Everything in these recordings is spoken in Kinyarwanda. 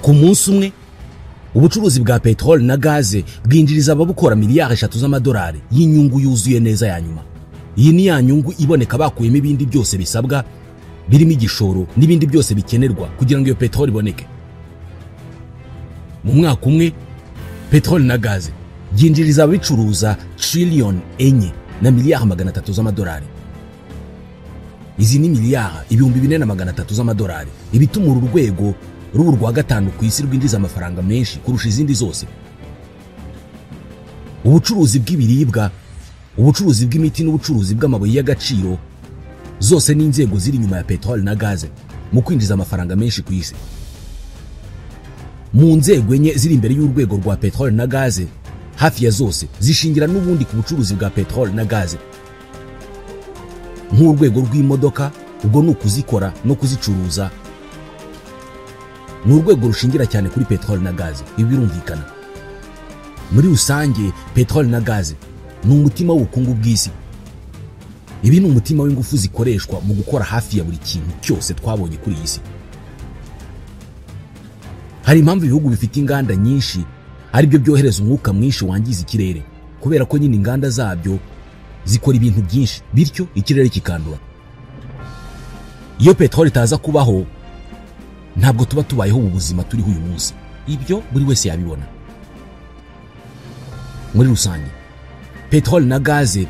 ku munsi umwe ubucuruzi bwa peteroli na gaze bwinjiriza ababukora miliyari 3 z'amadolari y'inyungu yuzuye neza ya nyuma. Iyi ni ya nyungu iboneka bakuyemo ibindi byose bisabwa birimo igishoro n'ibindi byose bikenerwa kugira ngo iyo peteroli iboneke. Mu mwaka umwe peteroli na gaze byinjiriza abicuruza trillion 4 na miliyari 300 z'amadolari. Izi ni miliyari 4,300 z'amadolari ibituma uru rwego rubu rwa gatanu ku isi rwinjiza amafaranga menshi kurusha izindi zose. Ubucuruzi bw'ibiribwa, ubucuruzi bw'imiti n'ubucuruzi bw'amabuye y'agaciro zose ni inzego ziri nyuma ya peteroli na gaze mu kwinjiza amafaranga menshi ku isi. Mu nzego enye ziri imbere y'urwego rwa peteroli na gaze, hafi ya zose zishingira n'ubundi ku bucuruzi bwa peteroli na gaze. Nk'urwego rw'imodoka, ubwo ni ukuzikora no kuzicuruza, ni urwego rushingira cyane kuri peteroli na gaze. Ibi birumvikana. Muri rusange peteroli na gaze ni umutima w'ubukungu bw'isi. Ibi ni umutima w'ingufu zikoreshwa mu gukora hafi ya buri kintu cyose twabonye kuri iyi si. Hari impamvu ibihugu bifite inganda nyinshi ari byo byohereza umwuka mwinshi wangiza ikirere, kubera ko nyine inganda zabyo zikora ibintu byinshi bityo ikirere kikandura. Iyo peteroli itaza kubaho ntabwo tuba tubayeho ubu buzima turiho uyu munsi. Ibyo buri wese yabibona. Muri rusange peteroli na gaze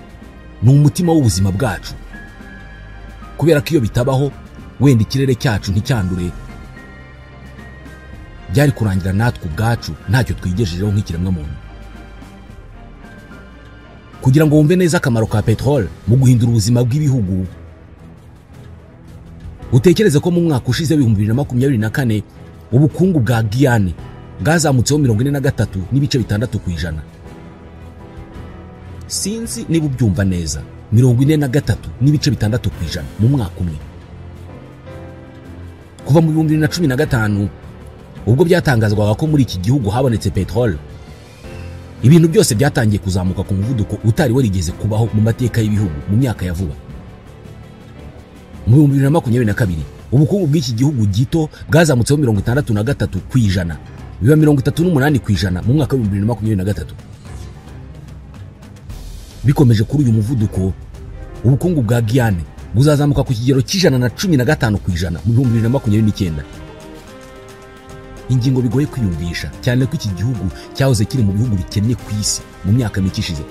ni umutima w'ubuzima bwacu, kubera ko iyo bitabaho wenda ikirere cyacu nticyandure, byari kurangira natwe ubwacu ntacyo twigejejeho nk'ikiremwa muntu. Kugira ngo wumve neza akamaro ka peteroli mu guhindura ubuzima bw'ibihugu, utekereze ko mu mwaka ushize 2024 ubukungu bwa Guyane bwazamutseho 43.6%. Sinzi niba ubyumva neza, 43.6% mu mwaka umwe. Kuva mu 2015 ubwo byatangazwaga ko muri iki gihugu habonetse peteroli, ibintu byose byatangiye kuzamuka ku muvuduko utari warigeze kubaho mu mateka y'ibihugu mu myaka ya vuba. Mu 2022 ubukungu bw'iki gihugu gito bwazamutseho 63%, biba 38% mu mwaka wa 2023. Bikomeje kuri uyu muvuduko, ubukungu bwa Guyane buzazamuka ku kigero cy'115% mu 2029. Ingingo bigoye kwiyumvisha cyane ko iki gihugu cyahoze kiri mu bihugu bikennye ku isi mu myaka mike ishize.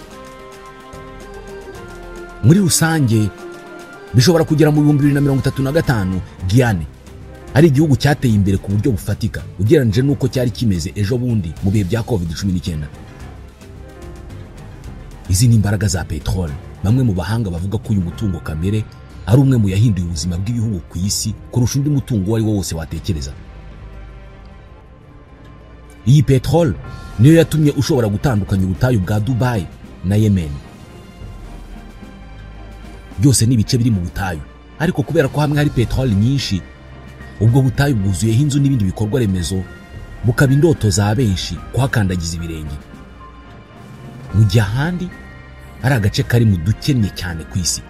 Muri rusange bishobora kugera mu 2035 Guyane ari igihugu cyateye imbere ku buryo bufatika ugereranije nuko cyari kimeze ejo bundi mu bihe bya COVID-19. Izi ni imbaraga za peteroli. Bamwe mu bahanga bavuga ko uyu mutungo kamere ari umwe mu yahinduye ubuzima bw'ibihugu ku isi kurusha undi mutungo wari wose watekereza. Iyi peteroli niyo yatumye ushobora gutandukanya ubutayu bwa Dubai na Yemen. Byose ni ibice biri mu butayu, ariko kubera ko hamwe hari peteroli nyinshi, ubwo butayu bwuzuyeho inzu n'ibindi bikorwa remezo, bukaba indoto za benshi kuhakandagiza ibirenge. Mu gihe ahandi ari agace kari mu dukennye cyane ku isi.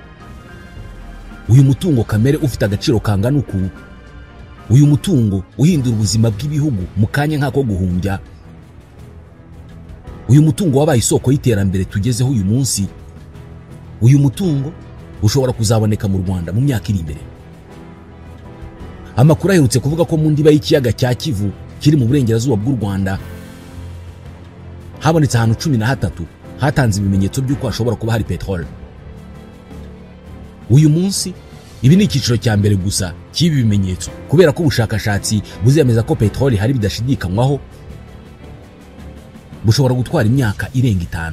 Uyu mutungo kamere ufite agaciro kangana uku, uyu mutungo uhindura ubuzima bw'ibihugu mu kanya nk'ako guhumbya, uyu mutungo wabaye isoko y'iterambere tugezeho uyu munsi, uyu mutungo ushobora kuzaboneka mu Rwanda mu myaka iri imbere. Amakuru aherutse kuvuga ko mu ndiba y'ikiyaga cya Kivu kiri mu burengerazuba bw'u Rwanda habonetse ahantu 13 hatanze ibimenyetso by'uko hashobora kuba hari peteroli. Uyu munsi ibi ni icyiciro cya mbere gusa cy'ibi bimenyetso, kubera ko ubushakashatsi buzemeza ko peteroli hari bidashidikanywaho bushobora gutwara imyaka irenga 5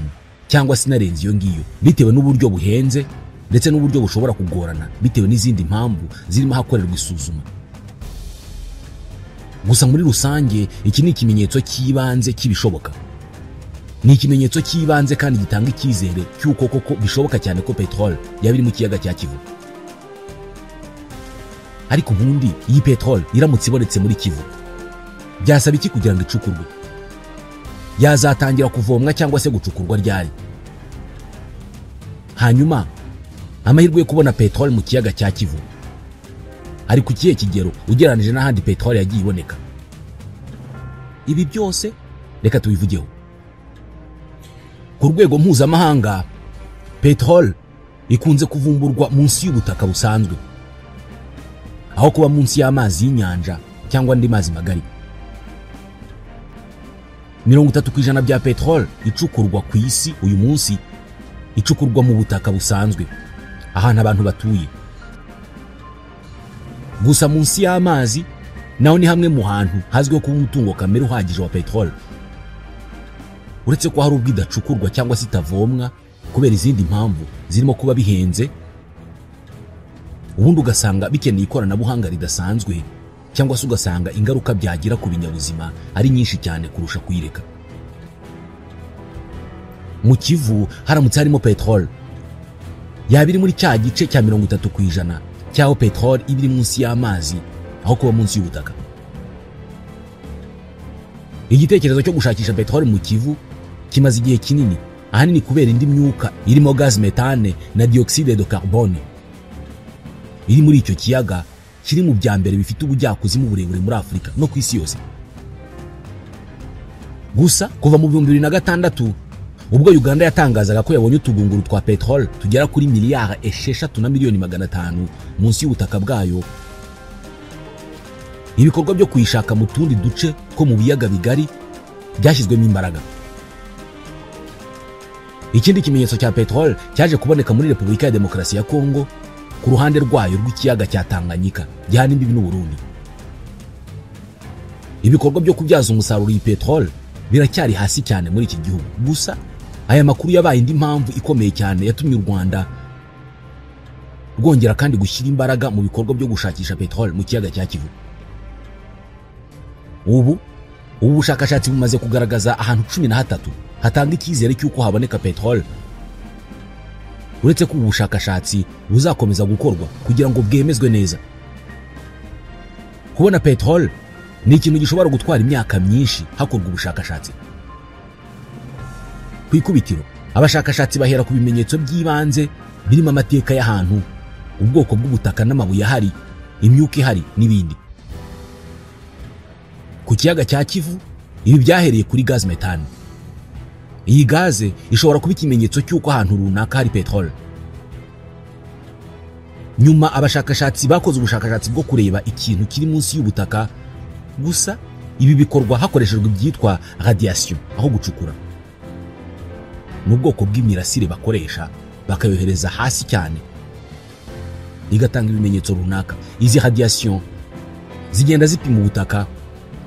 cyangwa sinarenze iyo ngiyo, bitewe n'uburyo buhenze ndetse n'uburyo bushobora kugorana bitewe n'izindi mpamvu zirimo hakorerwa isuzuma. Gusa muri rusange iki ni ikimenyetso cy'ibanze cy'ibishoboka. Ni ikimenyetso cy'ibanze kandi gitanga icyizere cy'uko koko bishoboka cyane ko peteroli yaba iri mu kiyaga cya Kivu. Ariko ubundi iyi peteroli iramutse ibonetse muri Kivu, byasaba iki kugira ngo icukurwe? Yazatangira kuvomwa cyangwa se gucukurwa ryari? Hanyuma amahirwe yo kubona peteroli mu kiyaga cya Kivu ari ku kihe kigero ugereranije n'ahandi peteroli yagiye iboneka? ibi byose reka tubivugeho. Ku rwego mpuzamahanga peteroli ikunze kuvumburwa munsi y'ubutaka busanzwe aho kuba munsi y'amazi y'inyanja cyangwa andi mazi magari. 30% bya peteroli icukurwa ku isi uyu munsi icukurwa mu butaka busanzwe ahantu abantu batuye. Gusa munsi y'amazi naho ni hamwe mu hantu hazwiho kuba umutungo kamere uhagije wa peteroli, uretse ko hari ubwo idacukurwa cyangwa se itavomwa kubera izindi mpamvu zirimo kuba bihenze, ubundi ugasanga bikeneye ikoranabuhanga ridasanzwe, cyangwa se ugasanga ingaruka byagira ku binyabuzima ari nyinshi cyane kurusha kuyireka. Mu Kivu haramutse harimo peteroli yaba iri muri cya gice cya 30% cyaho peteroli iba iri munsi y'amazi aho kuba munsi y'ubutaka. Igitekerezo cyo gushakisha peteroli mu Kivu kimaze igihe kinini, ahanini kubera indi myuka irimo gaz metane na dioxide de carbone iri muri icyo kiyaga kiri mu bya mbere bifite ubujyakuzimu burebure muri Afurika no ku isi yose. Gusa kuva mu 2006 ubwo Uganda yatangazaga ko yabonye utugunguru twa peteroli tugera kuri miliyari 6,500,000 munsi y'ubutaka bwayo, ibikorwa byo kuyishaka mu tundi duce ko mu biyaga bigari byashyizwemo imbaraga. Ikindi kimenyetso cya peteroli cyaje kuboneka muri Repubulika ya Demokarasi ya Kongo ku ruhande rwayo rw'ikiyaga cya Tanganyika gihana imbibi n'u Burundi. Ibikorwa byo kubyaza umusaruro iyi peteroli biracyari hasi cyane muri iki gihugu. Gusa aya makuru yabaye indi mpamvu ikomeye cyane yatumye u Rwanda rwongera kandi gushyira imbaraga mu bikorwa byo gushakisha peteroli mu kiyaga cya Kivu. Ubu bushakashatsi bumaze kugaragaza ahantu 13 hatanga icyizere cy'uko haboneka peteroli, uretse ko ubushakashatsi buzakomeza gukorwa kugira ngo bwemezwe neza. Kubona peteroli ni ikintu gishobora gutwara imyaka myinshi hakorwa ubushakashatsi. Ku ikubitiro abashakashatsi bahera ku bimenyetso by'ibanze birimo amateka y'ahantu, ubwoko bw'ubutaka n'amabuye ahari, imyuka ihari n'ibindi. Ku kiyaga cya Kivu ibi byahereye kuri gaz metane. Iyi gaze ishobora kuba ikimenyetso cy'uko ahantu runaka hari peteroli. Nyuma abashakashatsi bakoze ubushakashatsi bwo kureba ikintu kiri munsi y'ubutaka, gusa ibi bikorwa hakoreshejwe ibyitwa radiation aho gucukura. N'ubwoko bw'imirasire bakoresha bakayohereza hasi cyane igatanga ibimenyetso runaka. Izi radiation zigenda zipima ubutaka,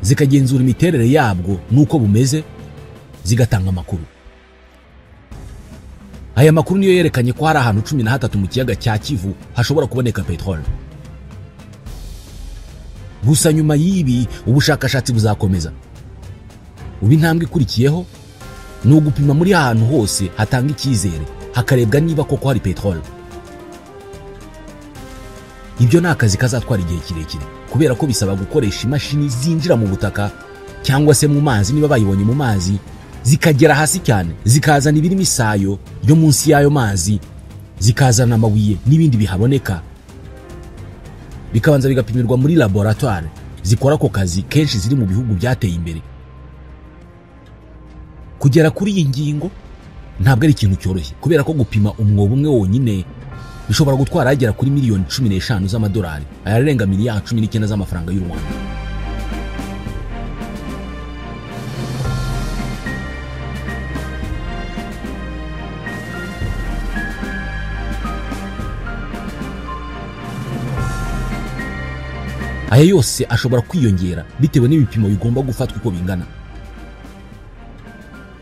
zikagenzura imiterere yabwo nuko bumeze, zigatanga amakuru. Aya makuru niyo yerekanye ko hari ahantu 13 mu kiyaga cya Kivu hashobora kuboneka peteroli. Gusa nyuma y'ibi ubushakashatsi buzakomeza. Ubu intambwe ikurikiyeho ni ugupima muri ahantu hose hatanga icyizere, hakarebwa niba koko hari peteroli. Ibyo ni akazi kazatwara igihe kirekire kubera ko bisaba gukoresha imashini zinjira mu butaka cyangwa se mu mazi niba bayibonye mu mazi, zikagera hasi cyane, zikazana ibirimo isayo yo munsi y'ayo mazi, zikazana amabuye n'ibindi bihaboneka, bikabanza bigapimirwa muri laboratoire zikora ko kazi kenshi ziri mu bihugu byateye imbere. Kugera kuri iyi ngingo ntabwo ari ikintu cyoroshye kubera ko gupima umwobo umwe wonyine bishobora gutwara agera kuri miliyoni 15 z'amadolari, ayarenga miliyari 19 z'amafaranga y'u Rwanda. Aya yose ashobora kwiyongera bitewe n'ibipimo bigomba gufatwa uko bingana.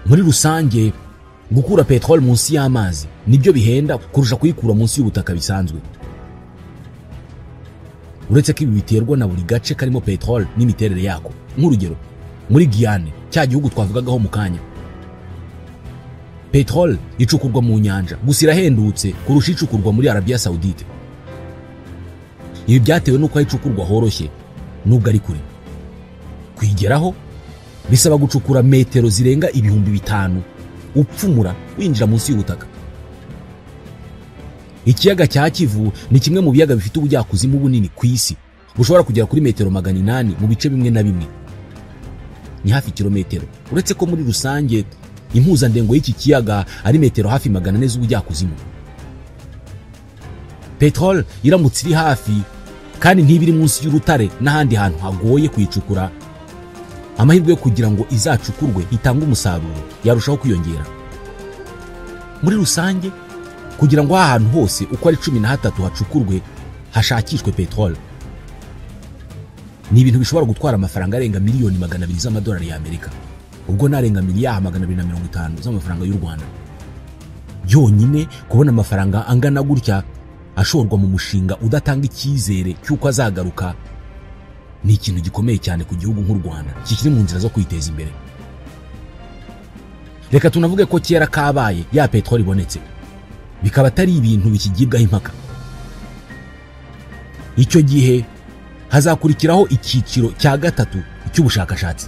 Muri rusange gukura peteroli munsi y'amazi nibyo bihenda kurusha kuyikura munsi y'ubutaka bisanzwe. Uretse ko ibi biterwa na buri gace karimo peteroli n'imiterere yako. Nk'urugero muri Guyane, cya gihugu twavugagaho mu kanya, peteroli icukurwa mu nyanja gusa irahendutse kurusha icukurwa muri Arabia Saudite. Ibi byatewe nuko icukurwa horoshye nubwo ari kure. Kwigeraho bisaba gucukura metero zirenga 5,000 upfumura winjira munsi y'ubutaka. Ikiyaga cya Kivu ni kimwe mu biyaga bifite ubujyakuzimu bunini ku isi, bushobora kugera kuri metero 800 mu bice bimwe na bimwe. ni hafi kilometero, uretse ko muri rusange impuzandengo y'iki kiyaga ari metero hafi 400 z'ubujyakuzimu. Peteroli iramutse iri hafi kandi ntibiri munsi y'urutare n'ahandi hantu hagoye kuyicukura, amahirwe yo kugira ngo izacukurwe itanga umusaruro yarushaho kwiyongera. Muri rusange kugira ngo ahantu hose uko ari 13 hacukurwe hashakishwe peteroli, ni ibintu bishobora gutwara amafaranga arenga miliyoni 200 z'amadolari y'Amerika, ubwo narenga miliyari 250 z'amafaranga y'u Rwanda. Byonyine kubona amafaranga angana gutya ashorwa mu mushinga udatanga icyizere cy'uko azagaruka ni ikintu gikomeye cyane ku gihugu nk'u Rwanda kikiri mu nzira zo kwiteza imbere. Reka tunavuge ko kera kabaye ya peteroli ibonetse bikaba atari ibintu bikigibwaho impaka. Icyo gihe hazakurikiraho icyiciro cya gatatu cy'ubushakashatsi.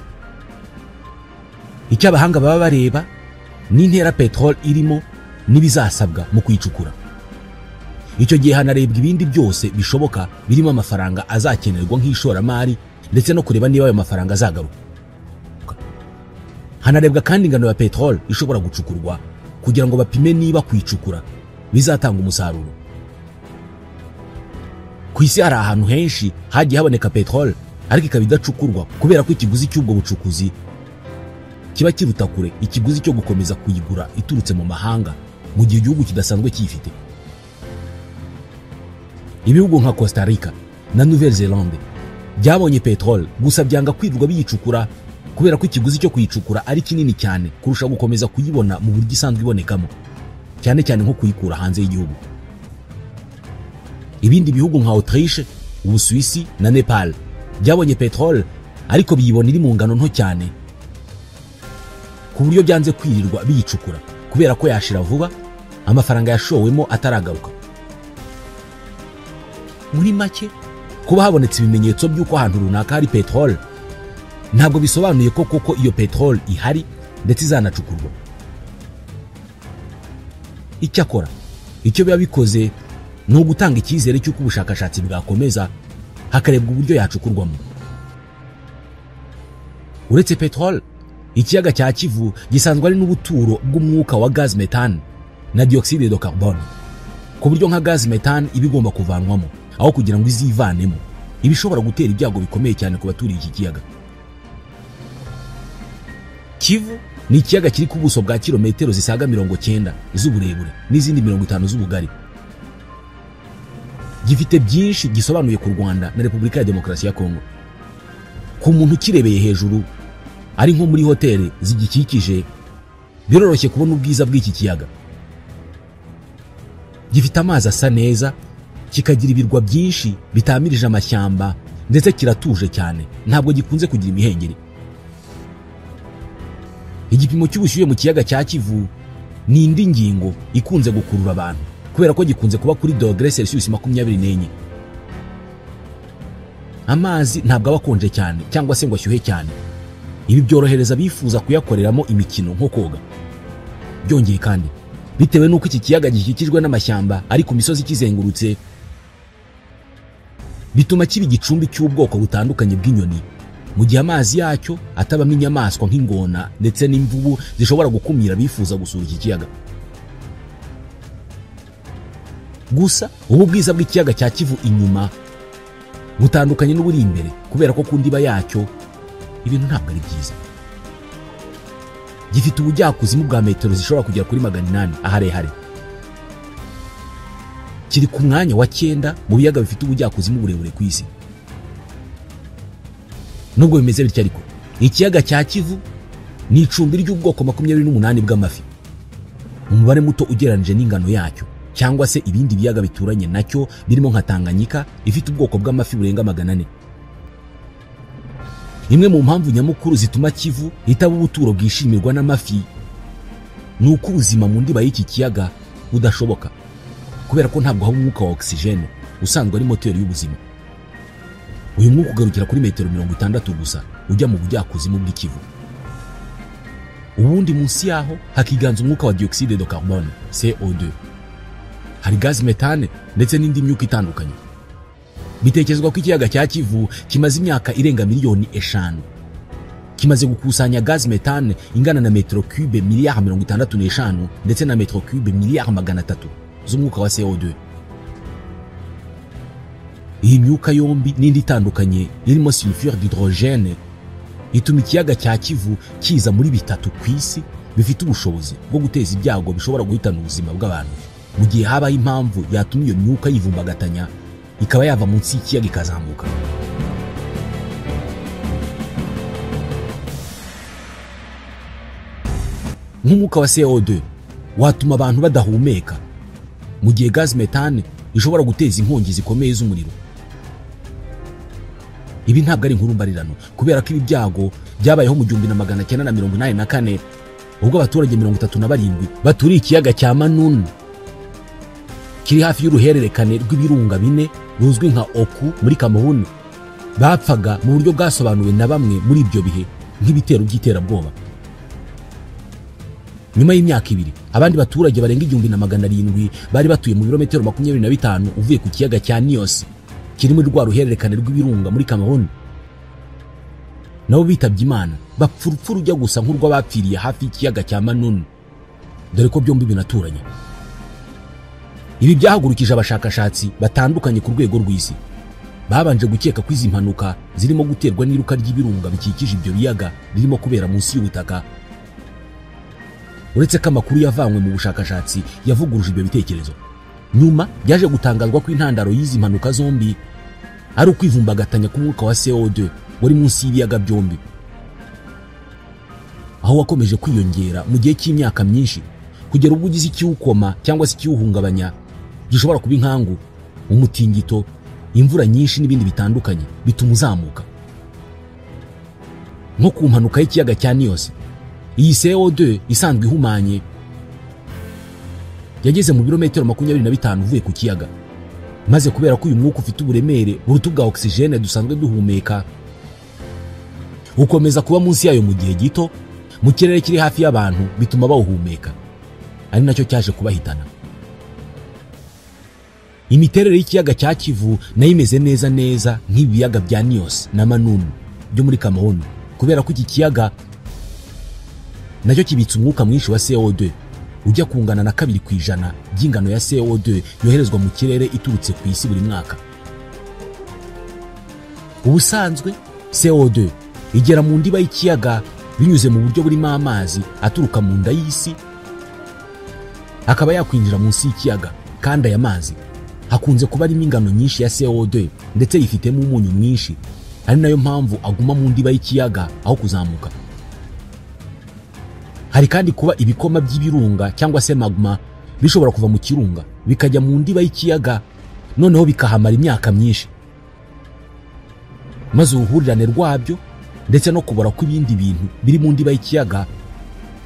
Icyo abahanga baba bareba ni intera peteroli irimo n'ibizasabwa mu kuyicukura. Icyo gihe hanarebwa ibindi byose bishoboka birimo amafaranga azakenerwa nk'ishoramari ndetse no kureba niba ayo mafaranga azagaruka. Hanarebwa kandi ingano ya peteroli ishobora gucukurwa kugira ngo bapime niba kuyicukura bizatanga umusaruro. Ku isi hari ahantu henshi hagiye haboneka peteroli ariko ikaba idacukurwa kubera ko ikiguzi cy'ubwo bucukuzi kiba kiruta kure ikiguzi cyo gukomeza kuyigura iturutse mu mahanga mu gihe igihugu kidasanzwe kiyifite. Ibihugu nka Costa Rica na Nouvelle-Zélande byabonye peteroli gusa byanga kwirirwa biyicukura kubera ko ikiguzi cyo kuyicukura ari kinini cyane kurusha gukomeza kuyibona mu buryo isanzwe ibonekamo, cyane cyane nko kuyikura hanze y'igihugu. Ibindi bihugu nka Autriche, Ubusuwisi na Nepal byabonye peteroli ariko biyibona iri mu ngano nto cyane ku buryo byanze kwirirwa biyicukura kubera ko yashira vuba amafaranga yashowemo ataragaruka. Muri make kuba habonetse ibimenyetso by'uko ahantu runaka hari peteroli ntabwo bisobanuye ko koko iyo peteroli ihari ndetse izanacukurwa. Icyakora icyo biba bikoze ni ugutanga icyizere cy'uko ubushakashatsi bwakomeza hakarebwa uburyo yacukurwamo. Uretse peteroli, ikiyaga cya Kivu gisanzwe ari n'ubuturo bw'umwuka wa gaz methane na dioxide de carbone, ku buryo nka gaz methane iba igomba kuvanwamo aho kugira ngo izivanemo ibishobora gutera ibyago bikomeye cyane ku baturiye iki kiyaga. Kivu ni ikiyaga kiri ku buso bwa kilometero zisaga 90 z'uburebure n'izindi 50 z'ubugari. Gifite byinshi gisobanuye ku Rwanda na Repubulika ya Demokarasi ya Kongo. Ku muntu kirebeye hejuru ari nko muri hoteli zigikikije biroroshye kubona ubwiza bw'iki kiyaga. Gifite amazi asa neza, kikagira ibirwa byinshi bitamirije amashyamba ndetse kiratuje cyane, ntabwo gikunze kugira imihengeri. Igipimo cy'ubushyuhe mu kiyaga cya Kivu ni indi ngingo ikunze gukurura abantu kubera ko gikunze kuba kuri °C 24. Amazi ntabwo aba akonje cyane cyangwa se ngo ashyuhe cyane. Ibi byorohereza bifuza kuyakoreramo imikino nko koga. Byongeye kandi bitewe n'uko iki kiyaga gikikijwe n'amashyamba ari ku misozi kizengurutse, bituma kiba igicumbi cy'ubwoko butandukanye bw'inyoni, mu gihe amazi yacyo atabamo inyamaswa nk'ingona ndetse n'imvubu zishobora gukumira bifuza gusura iki kiyaga. Gusa ubu bwiza bw'ikiyaga cya Kivu inyuma butandukanye n'uburi imbere kubera ko ku ndiba yacyo ibintu ntabwo ari byiza. Gifite ubujyakuzimu bwa metero zishobora kugera kuri 800 aharehare. Kiri ku mwanya wa 9 mu biyaga bifite ubujyakuzimu burebure ku isi. Nubwo bimeze bityo ariko ikiyaga cya Kivu ni icumbi ry'ubwoko 28 bw'amafi, umubare muto ugereranije n'ingano yacyo, cyangwa se ibindi biyaga bituranye nacyo birimo nka Tanganyika ifite ubwoko bw'amafi burenga 400. Imwe mu mpamvu nyamukuru zituma Kivu itaba ubuturo bwishimirwa n'amafi ni uko ubuzima mu ndiba y'iki kiyaga budashoboka kubera ko ntabwo haba umwuka wa oxygene usanzwe ari moteri y'ubuzima. Uyu mwuka ugarukira kuri metero 60 gusa ujya mu bujyakuzimu bw'Ikivu. Ubundi munsi yaho hakiganza umwuka wa dioxide de carbone CO2, hari gaz methane ndetse n'indi myuka itandukanye. Bitekerezwa ko ikiyaga cya Kivu kimaze imyaka irenga miliyoni 5 kimaze gukusanya gaz metane ingana na metero cube miliyari 65 ndetse na metero cube miliyari 300 z'umwuka wa CO2. Iyi myuka yombi n'indi itandukanye irimo sulfure d'hydrogène ituma ikiyaga cya Kivu kiza muri bitatu ku isi bifite ubushobozi bwo guteza ibyago bishobora guhitana ubuzima bw'abantu mu gihe habaho impamvu yatuma iyo myuka yivumbagatanya ikaba yava munsi y'ikiyaga ikazamuka. Nk'umwuka wa CO2 watuma abantu badahumeka mu gihe gaz metane ishobora guteza inkongi zikomeye z'umuriro. Ibi ntabwo ari inkuru mbarirano kubera ko ibi byago byabayeho mu 1984 ubwo abaturage 37 baturiye ikiyaga cya Manun kiri hafi y'uruhererekane rw'ibirunga bine ruzwi nka Oku muri Cameroon bapfaga mu buryo bwasobanuwe na bamwe muri ibyo bihe nk'ibitero by'iterabwoba. Nyuma y'imyaka ibiri abandi baturage barenga 1700 bari batuye mu birometero 25 uvuye ku kiyaga cya Nios kiri muri rwa ruhererekane rw'ibirunga muri Cameroon nabo bitabye Imana bapfurupfuru ujya gusa nk'urw'abapfiriye hafi y'ikiyaga cya Manun dore ko byombi binaturanye. Ibi byahagurukije abashakashatsi batandukanye ku rwego rw'isi babanje gukeka ko izi mpanuka zirimo guterwa n'iruka ry'ibirunga bikikije ibyo biyaga ririmo kubera munsi y'ubutaka. Uretse ko amakuru yavanywe mu bushakashatsi yavuguruje ibyo bitekerezo, nyuma byaje gutangazwa ko intandaro y'izi mpanuka zombi ari ukwivumbagatanya k'umwuka wa CO2 wari munsi y'ibiyaga byombi, aho wakomeje kwiyongera mu gihe cy'imyaka myinshi kugera ubwo ugize ikiwukoma cyangwa se ikiwuhungabanya gishobora kuba inkangu, umutingito, imvura nyinshi n'ibindi bitandukanye bituma uzamuka. Nko ku mpanuka y'ikiyaga cya Nios, iyi CO2 isanzwe ihumanye yageze mu birometero 25 uvuye ku kiyaga, maze kubera ko uyu mwuka ufite uburemere buruta bwa oxygene dusanzwe duhumeka ukomeza kuba munsi yayo mu gihe gito mu kirere kiri hafi y'abantu bituma bawuhumeka, ari nacyo cyaje kubahitana. Imiterere y'ikiyaga cya Kivu nayo imeze neza nk'ibiyaga bya Nios na Manun byo muri Cameroon kubera ko iki kiyaga nacyo kibitse umwuka mwinshi wa CO2 ujya kungana na 2% by'ingano ya CO2 yoherezwa mu kirere iturutse ku isi buri mwaka. Ubusanzwe CO2 igera mu ndiba y'ikiyaga binyuze mu buryo burimo amazi aturuka mu nda y'isi akaba yakwinjira munsi y'ikiyaga, kandi aya mazi hakunze kuba arimo ingano nyinshi ya CO2 ndetse yifitemo umunyu mwinshi, ari nayo mpamvu aguma mu ndiba y'ikiyaga aho kuzamuka. Hari kandi kuba ibikoma by'ibirunga cyangwa se magma bishobora kuva mu kirunga bikajya mu ndiba y'ikiyaga noneho bikahamara imyaka myinshi, maze uruhurirane rwabyo ndetse no kubora kw'ibindi bintu biri mu ndiba y'ikiyaga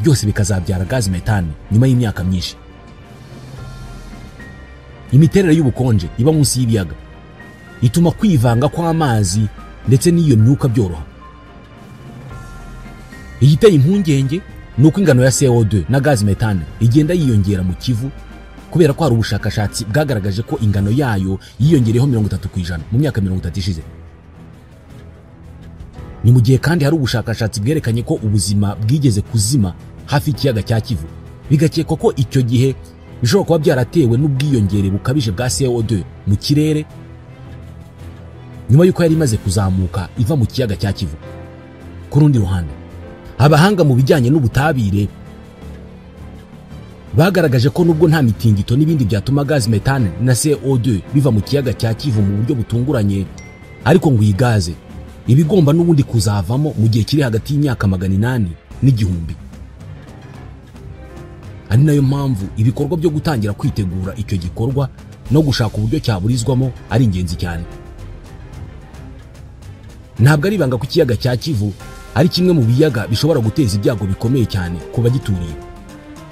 byose bikazabyara gaz metane nyuma y'imyaka myinshi. Imiterere y'ubukonje iba munsi y'ibiyaga ituma kwivanga kw'amazi ndetse n'iyo myuka byoroha. Igiteye impungenge nuko ingano ya CO2 na gaz metane igenda yiyongera mu Kivu kubera ko hari ubushakashatsi bwagaragaje ko ingano yayo yiyongereho 30% mu myaka 30 ishize. Ni mu gihe kandi hari ubushakashatsi bwerekanye ko ubuzima bwigeze kuzima hafi y'ikiyaga cya Kivu, bigakekwa ko icyo gihe bishobora kuba byaratewe n'ubwiyongere bukabije bwa CO2 mu kirere nyuma y'uko yari imaze kuzamuka iva mu kiyaga cya Kivu. Ku rundi ruhande, abahanga mu bijyanye n'ubutabire bagaragaje ko nubwo nta mitingito n'ibindi byatuma gaz metane na CO2 biva mu kiyaga cya Kivu mu buryo butunguranye, ariko ngo iyi gaze ibigomba n'ubundi kuzavamo mu gihe kiri hagati y'imyaka 800 n'igihumbi. Ari nayo mpamvu ibikorwa byo gutangira kwitegura icyo gikorwa no gushaka uburyo cyaburizwamo ari ingenzi cyane. Ntabwo ari ibanga ko ikiyaga cya Kivu ari kimwe mu biyaga bishobora guteza ibyago bikomeye cyane ku bagituriye,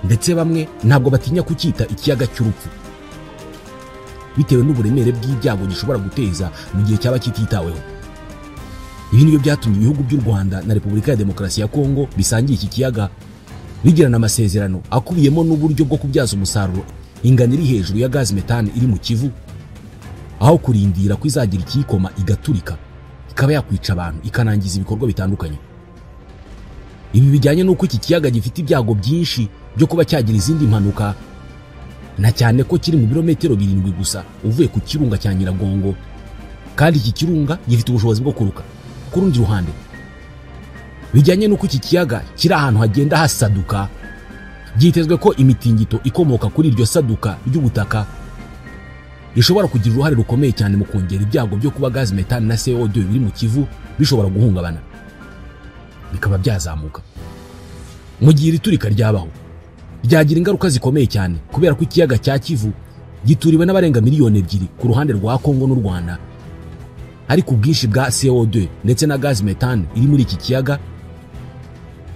ndetse bamwe ntabwo batinya kucyita ikiyaga cy'urupfu bitewe n'uburemere bw'ibyago gishobora guteza mu gihe cyaba kititaweho. Ibi nibyo byatumye ibihugu by'u Rwanda na Repubulika ya Demokarasi ya Kongo bisangiye iki kiyaga bigirana amasezerano akubiyemo n'uburyo bwo kubyaza umusaruro ingano iri hejuru ya gaz metane iri mu Kivu, aho kurindira ko izagira ikikoma igaturika ikaba yakwica abantu ikanangiza ibikorwa bitandukanye. Ibi bijyanye n'uko iki kiyaga gifite ibyago byinshi byo kuba cyagira izindi mpanuka, na cyane ko kiri mu birometero 7 gusa uvuye ku kirunga cya Nyiragongo, kandi iki kirunga gifite ubushobozi bwo kuruka. Ku rundi ruhande, bijyanye n'uko iki kiyaga kiri ahantu hagenda hasaduka, byitezwe ko imitingito ikomoka kuri iryo saduka ry'ubutaka ishobora kugira uruhare rukomeye cyane mu kongera ibyago byo kuba gaz methane na CO2 biri mu Kivu bishobora guhungabana, bikaba byazamuka. Mu gihe iri turika ryabaho, ryagira ingaruka zikomeye cyane kubera ko ikiyaga cya Kivu gituriwe n'abarenga miliyoni 2 ku ruhande rwa Kongo n'u Rwanda. Ariko ubwinshi bwa CO2 ndetse na gaz methane iri muri iki kiyaga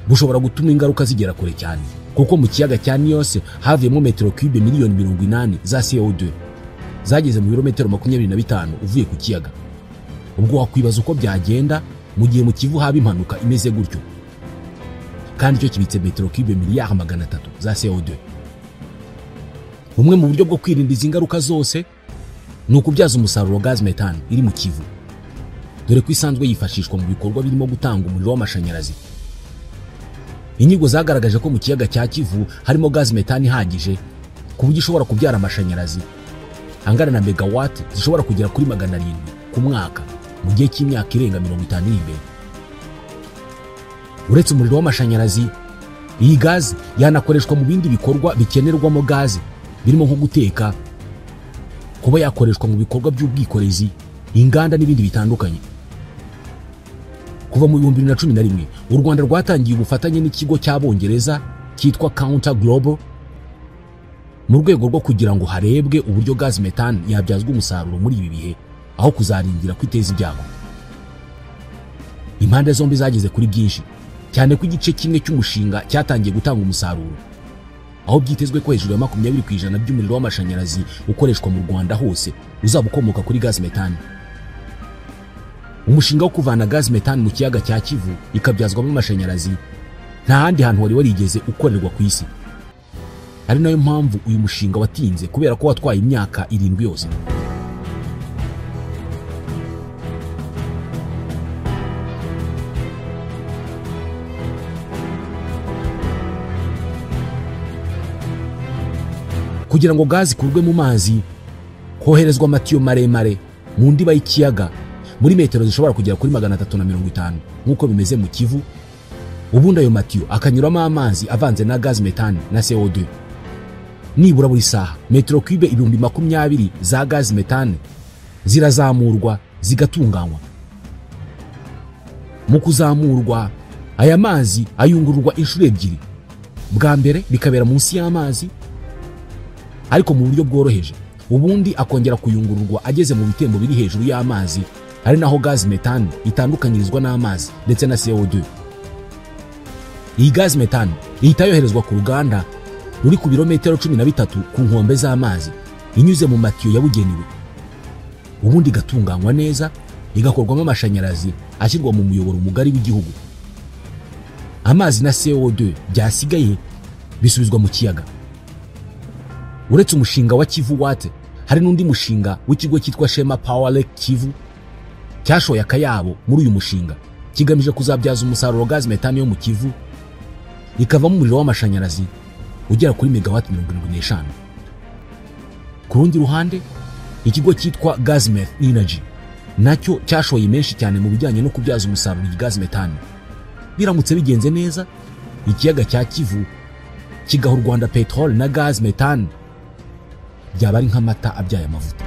bushobora gutuma ingaruka zigera kure cyane, kuko mu kiyaga cya Nyose havuyemo metero cube miliyoni 80 za CO2 zageze mu birometero 25 uvuye ku kiyaga. Ubwo wakwibaza uko byagenda mu gihe mu Kivu haba impanuka imeze gutyo, kandi cyo kibitse metero cube miliyari 300 za CO2. Bumwe mu buryo bwo kwirinda izi ngaruka zose ni ukubyaza umusaruro gaz methane iri mu Kivu, dore ko isanzwe yifashishwa mu bikorwa birimo gutanga umuriro w'amashanyarazi. Inyigo zagaragaje ko mu kiyaga cya Kivu harimo gaz methane ihagije ku buryo ishobora kubyara amashanyarazi angana na megawatt zishobora kugera kuri 700 ku mwaka mu gihe cy'imyaka irenga 50 iri imbere. Uretse umuriro w'amashanyarazi, iyi gaz yanakoreshwa mu bindi bikorwa bikenerwamo gaz birimo nko guteka, kuba yakoreshwa mu bikorwa by'ubwikorezi, inganda n'ibindi bitandukanye. Kuva mu 2011 u Rwanda rwatangiye ubufatanye n'ikigo cy'Abongereza cyitwa Counter Global mu rwego rwo kugira ngo harebwe uburyo gaz methane yabyazwa umusaruro muri ibi bihe aho kuzarindira kwiteza ibyago. Impande zombi zageze kuri byinshi cyane ko igice kimwe cy'umushinga cyatangiye gutanga umusaruro, aho byitezwe ko hejuru ya 20% by'umuriro w'amashanyarazi ukoreshwa mu Rwanda hose uzaba ukomoka kuri gaz methane. Umushinga wo kuvana gaz methane mu kiyaga cya Kivu ikabyazwamo amashanyarazi nta handi hantu wari warigeze ukorerwa ku isi. Ari nayo mpamvu uyu mushinga watinze kubera ko watwaye imyaka 7 yose. Kugira ngo gaz ikurwe mu mazi, hoherezwa amatiyo maremare mu ndiba y'ikiyaga muri metero zishobora kugera kuri 350 nk'uko bimeze mu Kivu. Ubundi ayo matiyo akanyuramo amazi avanze na gaz methane na CO2. Nibura buri saha metero cube 20,000 za gaz methane zirazamurwa zigatunganywa. Mu kuzamurwa, aya mazi ayungururwa inshuro 2. Bwa mbere bikabera munsi y'amazi ariko mu buryo bworoheje, ubundi akongera kuyungururwa ageze mu bitembo biri hejuru y'amazi, ari naho gaz methane itandukanyirizwa n'amazi ndetse na CO2. Iyi gaz methane ihita yoherezwa ku ruganda ruri ku birometero 13 ku nkombe z'amazi inyuze mu matiyo yabugenewe, ubundi igatunganywa neza igakorwamo amashanyarazi ashyirwa mu muyoboro mugari w'igihugu. Amazi na CO2 byasigaye bisubizwa mu kiyaga. Uretse umushinga wa Kivu Watt, hari n'undi mushinga w'ikigo cyitwa Shema Power Lake Kivu cyashoye akayabo muri uyu mushinga, kigamije kuzabyaza umusaruro gaz methane yo mu Kivu ikavamo umuriro w'amashanyarazi ugera kuri megawatt 75. Ku rundi ruhande, ikigo cyitwa Gazmeth Energy nacyo cyashoye menshi cyane mu bijyanye no kubyaza umusaruro gaz methane. Biramutse bigenze neza, ikiyaga cya Kivu kigaha u Rwanda petrol na gaz methane byaba ari nk'amata abyaye amavuta.